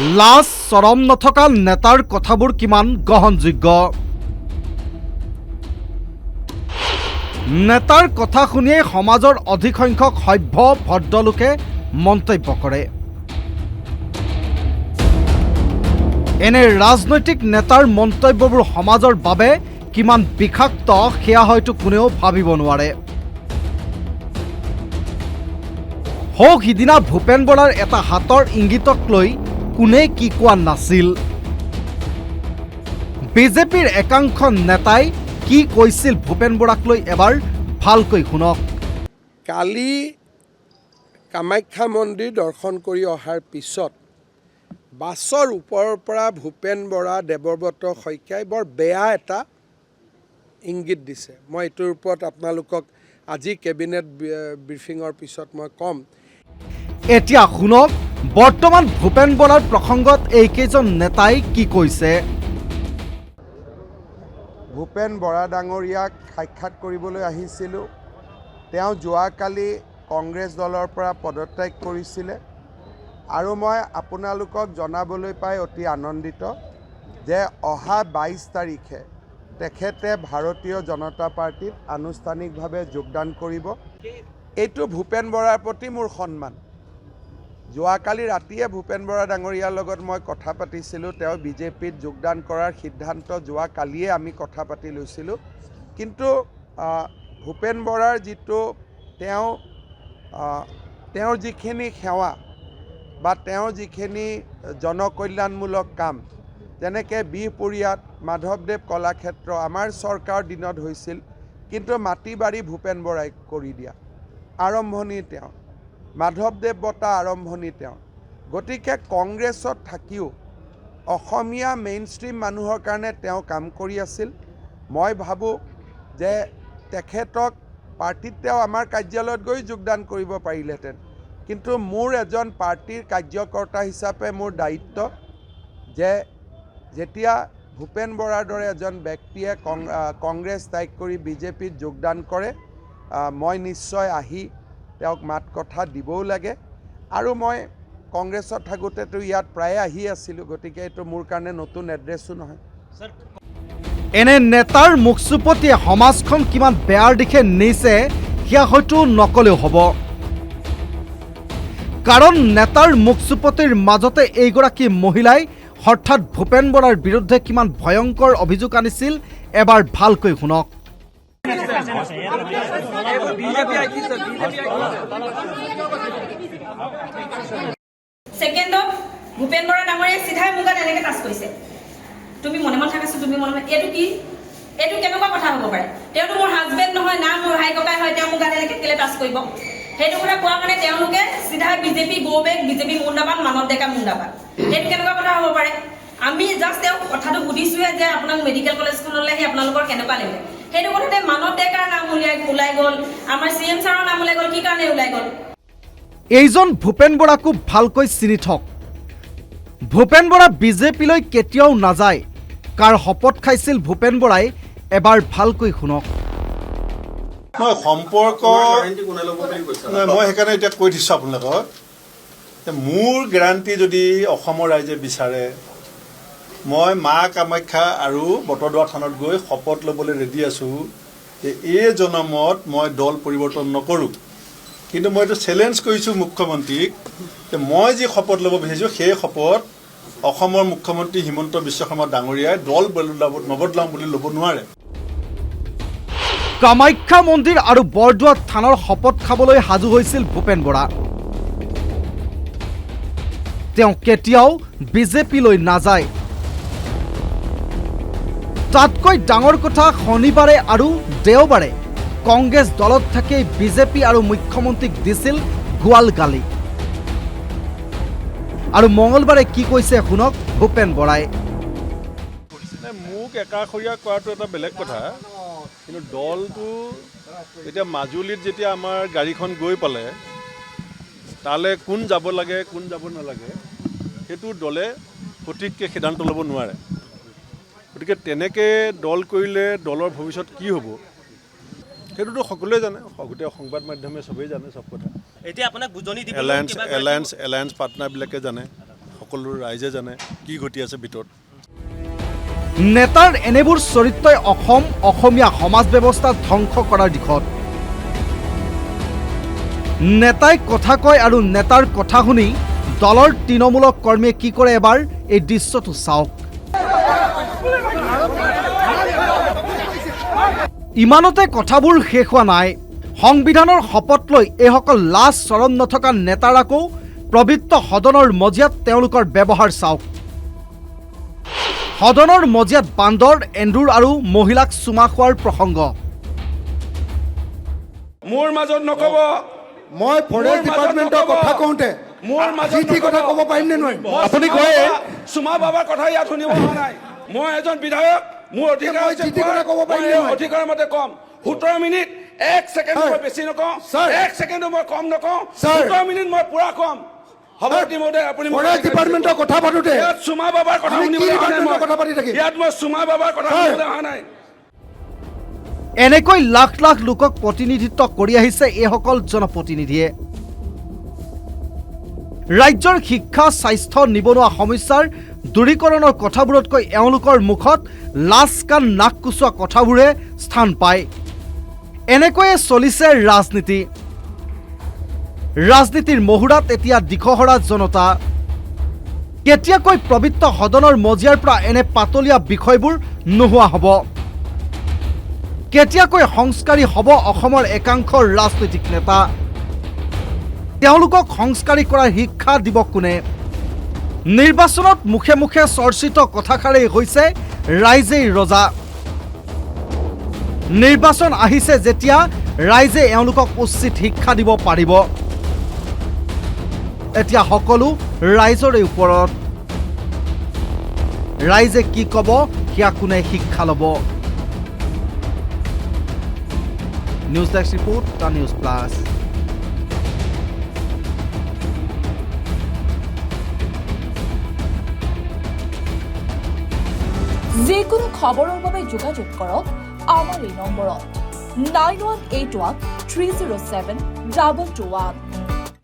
লাজ চৰম নথকা নেতাৰ কথাবোৰ কিমান গ্ৰহণযোগ্য। নেতাৰ কথা শুনিয়ে সমাজৰ অধিক সংখ্যক সভ্য ভদ্ৰলোকে মন্তব্য কৰে। এনে ৰাজনৈতিক নেতাৰ মন্তব্যবোৰ সমাজৰ বাবে কিমান বিষাক্ত সেয়া হয়তো কোনেও ভাবিব নোৱাৰে। হওক সিদিনা ভূপেন বৰাৰ এটা হাতৰ ইংগিতক লৈ কোনে কি কোৱা নাছিল। বিজেপিৰ একাংশ নেতাই কি কৈছিল ভূপেন বৰাক লৈ এবাৰ ভালকৈ শুনক। কালি কামাখ্যা মন্দিৰ দৰ্শন কৰি অহাৰ পিছত বাছৰ ওপৰৰ পৰা ভূপেন বৰা, দেৱব্ৰত শইকীয়াই বৰ বেয়া এটা ইংগিত দিছে। মই এইটোৰ ওপৰত আপোনালোকক আজি কেবিনেট ব্ৰিফিঙৰ পিছত মই ক'ম। এতিয়া শুনক বৰ্তমান ভূপেন বৰাৰ প্ৰসংগত এইকেইজন নেতাই কি কৈছে। ভূপেন বৰা ডাঙৰীয়াক সাক্ষাৎ কৰিবলৈ আহিছিলোঁ। তেওঁ যোৱাকালি কংগ্ৰেছ দলৰ পৰা পদত্যাগ কৰিছিলে আৰু মই আপোনালোকক জনাবলৈ পাই অতি আনন্দিত যে অহা 22 তাৰিখে তেখেতে ভাৰতীয় জনতা পাৰ্টিত আনুষ্ঠানিকভাৱে যোগদান কৰিব। এইটো ভূপেন বৰাৰ প্ৰতি মোৰ সন্মান। যোৱাকালি ৰাতিয়ে ভূপেন বৰা ডাঙৰীয়াৰ লগত মই কথা পাতিছিলোঁ। তেওঁ বিজেপিত যোগদান কৰাৰ সিদ্ধান্ত যোৱাকালিয়ে আমি কথা পাতি লৈছিলোঁ। কিন্তু ভূপেন বৰাৰ যিটো তেওঁৰ যিখিনি সেৱা বা তেওঁৰ যিখিনি জনকল্যাণমূলক কাম, যেনেকৈ বিহপুৰীয়াত মাধৱদেৱ কলাক্ষেত্ৰ আমাৰ চৰকাৰৰ দিনত হৈছিল, কিন্তু মাটি বাৰী ভূপেন বৰাই কৰি দিয়া আৰম্ভণি তেওঁ, মাধৱদেৱ বঁটা আৰম্ভণি তেওঁ। গতিকে কংগ্ৰেছত থাকিও অসমীয়া মেইনষ্ট্ৰীম মানুহৰ কাৰণে তেওঁ কাম কৰি আছিল। মই ভাবোঁ যে তেখেতক পাৰ্টিত তেওঁ আমাৰ কাৰ্যালয়ত গৈ যোগদান কৰিব পাৰিলেহেঁতেন, কিন্তু মোৰ এজন পাৰ্টিৰ কাৰ্যকৰ্তা হিচাপে মোৰ দায়িত্ব যে যেতিয়া ভূপেন বৰাৰ দৰে এজন ব্যক্তিয়ে কংগ্ৰেছ ত্যাগ কৰি বিজেপিত যোগদান কৰে, মই নিশ্চয় আহি তেওঁক মাত কথা দিবও লাগে। আৰু মই কংগ্ৰেছত থাকোঁতেতো ইয়াত প্ৰায়ে আহি আছিলোঁ, গতিকে এইটো মোৰ কাৰণে নতুন এড্ৰেছো নহয়। এনে নেতাৰ মুখচুপতিয়ে সমাজখন কিমান বেয়াৰ দিশে নিছে সেয়া হয়তো নকলেও হ'ব। কাৰণ নেতাৰ মুখচুপতিৰ মাজতে এইগৰাকী মহিলাই অৰ্থাৎ ভূপেন বৰাৰ বিৰুদ্ধে কিমান ভয়ংকৰ অভিযোগ আনিছিল এবাৰ ভালকৈ শুনক। ছেকেণ্ডত ভূপেন বৰা ডাঙৰীয়াই চিধাই মোক এনেকৈ টাচ কৰিছে, তুমি মনে মনে থাকাছো, তুমি মনে মনে। এইটো কি? এইটো কেনেকুৱা কথা হ'ব পাৰে? তেওঁতো মোৰ হাজবেণ্ড নহয় না, মোৰ ভাই ককাই হয়। তেওঁ মোক এনেকৈ কেলে টাচ কৰিব? সেইটো কথা কোৱাৰ কাৰণে তেওঁলোকে চিধাই বিজেপি গৌবেগ, বিজেপি মুণ্ডাবাদ, মানৱ ডেকা মুণ্ডাবাদ। সেইটো কেনেকুৱা কথা হ'ব পাৰে? আমি জাষ্ট তেওঁক কথাটো সুধিছোঁহে যে আপোনাক মেডিকেল কলেজখনলৈ আহি আপোনালোকৰ কেনেকুৱা লাগিলে। সেইটো কথাতে মানৱ ডেকাৰ নাম ওলাই গ'ল, আমাৰ CM ছাৰৰ নাম ওলাই গ'ল। কি কাৰণে ওলাই গ'ল? এইজন ভূপেন বৰাকো ভালকৈ চিনি থওক। ভূপেন বৰা বিজেপিলৈ কেতিয়াও নাযায়। কাৰ শপত খাইছিল ভূপেন বৰাই এবাৰ ভালকৈ শুনক। নহয়, সম্পৰ্ক নহয়, মই সেইকাৰণে এতিয়া কৈ দিছোঁ আপোনালোকক, মোৰ গেৰাণ্টি যদি অসমৰ ৰাইজে বিচাৰে, মই মা কামাখ্যা আৰু বটদ্ৰৱা থানত গৈ শপত ল'বলৈ ৰেডি আছোঁ যে এই জনমত মই দল পৰিৱৰ্তন নকৰোঁ। কিন্তু মই এইটো চেলেঞ্জ কৰিছোঁ মুখ্যমন্ত্ৰীক যে মই যি শপত ল'ব বিচাৰিছোঁ সেই শপত অসমৰ মুখ্যমন্ত্ৰী হিমন্ত বিশ্ব শৰ্মা ডাঙৰীয়াই দল নবদলাম বুলি ল'ব নোৱাৰে। কামাখ্যা মন্দিৰ আৰু বৰদোৱা থানৰ শপত খাবলৈ সাজু হৈছিল ভূপেন বৰা। তেওঁ কেতিয়াও বিজেপিলৈ নাযায়। তাতকৈ ডাঙৰ কথা, শনিবাৰে আৰু দেওবাৰে কংগ্ৰেছ দলত থাকি বিজেপি আৰু মুখ্যমন্ত্ৰীক দিছিল গোৱাল গালি। আৰু মঙলবাৰে কি কৈছে শুনক ভূপেন বৰাই। মোক একাষৰীয়া কৰাটো এটা বেলেগ কথা, কিন্তু দলটো এতিয়া মাজুলীত যেতিয়া আমাৰ গাড়ীখন গৈ পালে, তালৈ কোন যাব লাগে কোন যাব নালাগে সেইটো দলে সঠিককৈ সিদ্ধান্ত ল'ব নোৱাৰে। গতিকে তেনেকৈ দল কৰিলে দলৰ ভৱিষ্যত কি হ'ব সেইটোতো সকলোৱে জানে, গোটেই সংবাদ মাধ্যমে চবেই জানে চব কথা। এতিয়া আপোনাক বুজনি দিব এলায়েন্স পাৰ্টনাৰবিলাকে জানে, সকলো ৰাইজে জানে কি ঘটি আছে ভিতৰত। নেতাৰ এনেবোৰ চৰিত্ৰই অসমীয়া সমাজ ব্যৱস্থা ধ্বংস কৰাৰ দিশত। নেতাই কথা কয় আৰু নেতাৰ কথা শুনি দলৰ তৃণমূলক কৰ্মীয়ে কি কৰে এবাৰ এই দৃশ্যটো চাওক। ইমানতে কথাবোৰ শেষ হোৱা নাই। সংবিধানৰ শপত লৈ এইসকল লাজ চৰণ নথকা নেতাৰ আকৌ পবিত্ৰ সদনৰ মজিয়াত তেওঁলোকৰ ব্যৱহাৰ চাওক। সদনৰ মজিয়াত বান্দৰ, এন্দুৰ আৰু মহিলাক চুমা খোৱাৰ প্ৰসংগ। মোৰ মাজত নকব, মই ফৰেষ্ট ডিপাৰ্টমেণ্টৰ কথা কওঁতে মোৰ মাজত কথা ক'ব পাৰিম নে নোৱাৰিম? আপুনি কয় চুমা বাবাৰ কথা ইয়াত শুনিব হোৱা নাই। মই এজন বিধায়ক, মোৰ অধিকাৰ আছে, অধিকাৰৰ মতে কম। 17 মিনিট 1 ছেকেণ্ড মই বেছি নকওঁ, 1 ছেকেণ্ডো মই কম নকওঁ, 17 মিনিট মই পুৰা কম। হ'ব ইতিমধ্যে আপুনি ফৰেষ্ট ডিপাৰ্টমেণ্টৰ কথা পাতোতে ইয়াত চুমা বাবাৰ কথা শুনিবলৈ অহা নাই। কথা পাতি থাকিম ইয়াত মই চুমা বাবাৰ কথা শুনিবলৈ অহা নাই। এনেকৈ লাখ লাখ লোকক প্ৰতিনিধিত্ব কৰি আহিছে এইসকল জনপ্ৰতিনিধিয়ে। ৰাজ্যৰ শিক্ষা, স্বাস্থ্য, নিবনুৱা সমস্যাৰ দূৰীকৰণৰ কথাবোৰতকৈ এওঁলোকৰ মুখত লাজ কাণ নাক কুচোৱা কথাবোৰে স্থান পায়। এনেকৈয়ে চলিছে ৰাজনীতি। ৰাজনীতিৰ মহুৰাত এতিয়া দিশহৰা জনতা। কেতিয়াকৈ পবিত্ৰ সদনৰ মজিয়াৰ পৰা এনে পাতলীয়া বিষয়বোৰ নোহোৱা হ'ব? কেতিয়াকৈ সংস্কাৰী হ'ব অসমৰ একাংশ ৰাজনৈতিক নেতা? তেওঁলোকক সংস্কাৰী কৰাৰ শিক্ষা দিব কোনে? নিৰ্বাচনত মুখে মুখে চৰ্চিত কথাষাৰেই হৈছে ৰাইজেই ৰজা। নিৰ্বাচন আহিছে যেতিয়া ৰাইজে এওঁলোকক উচিত শিক্ষা দিব পাৰিব। এতিয়া সকলো ৰাইজৰে ওপৰত। ৰাইজে কি ক'ব সেয়া কোনে শিক্ষা ল'ব? News desk report, the news plus. যিকোনো খবৰৰ বাবে যোগাযোগ কৰক আমাৰ এই নম্বৰত 9181 307 2221।